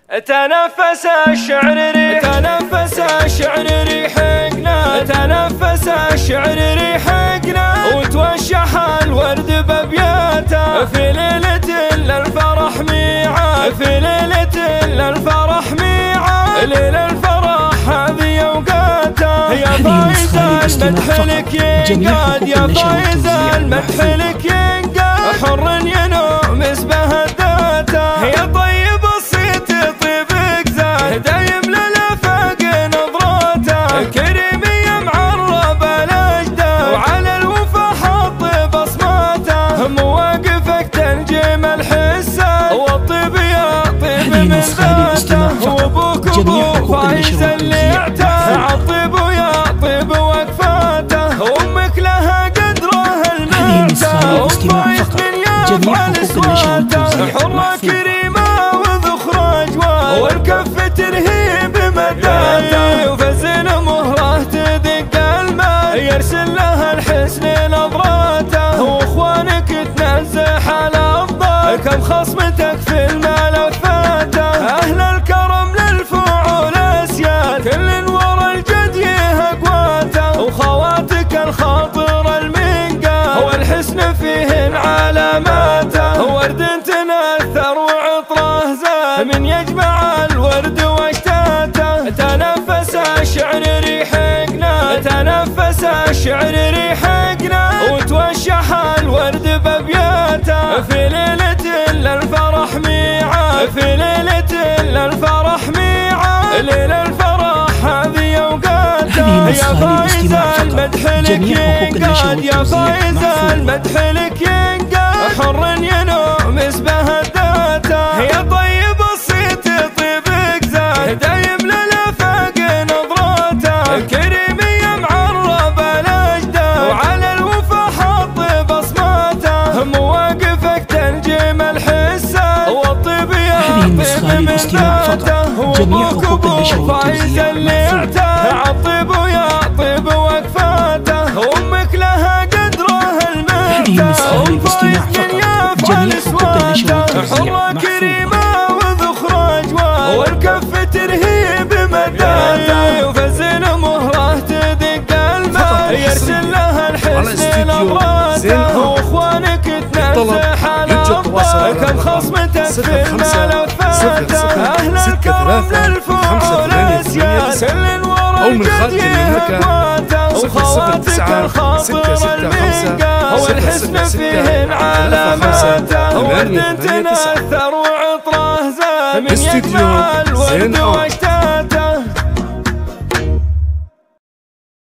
تنفس الشعر ريح، تنفس الشعر ريحنا، تنفس الشعر ريحنا، وتوشح الورد بابياته في ليلة الفرح ميعاد، في ليلة الفرح ميعاد، ليلة الفرح هذه اوقاته. يا فايز المدح لك ينقاد، يا فايز المدح لك ينقاد، حر ينوم اسمه ذاته. يا طيب الصيت طيبك زاد، دايم للافاق نظراته، كريمي معرب الاجداد، وعلى الوفا حط بصماته. مواقفك تنجم الحساد، والطيب يا طيب من ذاته، وابوك ابو فايز اللي اعتاد، عالطيب ويا طيب وقفاته. امك لها قدره الماتة، ام فايز من يفعل اصواته، حرة كريمة وذخر اجواد، والكف ترهيب مداته. وفزن مهره تدق المال، يرسل لها الحسن نظراته، واخوانك تنزح على افضل، كم خصمتك في الملفاته. اهل الكرم للفعول اسياد، كل ورا الجد يهقواته، وخواتك الخاطر المنقاد، والحسن فيهن علاماته. ورد تنثر وعطره زاد، من يجمع الورد واشتاته. تنفس الشعر ريحنا، تنفس الشعر ريحنا، وتوشح الورد بابياته في ليلة الفرح ميعاد، في ليلة الفرح ميعاد، ليلة الفرح هذه اوقاته. يا فايز المدح لك ينقاد، يا فايز المدح لك ينقاد، حر ينوم اسمه ذاته. يا طيب الصيت طيبك زاد، دايم للافاق نظراته، كريمي معرب الاجداد، وعلى الوفا حط بصماته. مواقفك تنجم الحساد، والطيب يا طيب من ذاته، وابوك ابو فايز اللي اعتاد، عالطيب ويا طيب وقفاته. امك لها قدره الماتة، ام فايز من يفعل اصواته، حرة كريمة وذخر اجواد، والكف ترهيب مداته. وفزن مهره تدق المال، يرسل لها الحسن نظراته، واخوانك تنزح على افضل، كم خصمتك في الملفاته. اهل الكرم للفعول اسياد، كل ورا الجد يهقواته، وخواتك الخاطر المنقاد، والحسن فيهن علاماته. ورد تنثر وعطره زاد، من يجمع الورد واشتاته.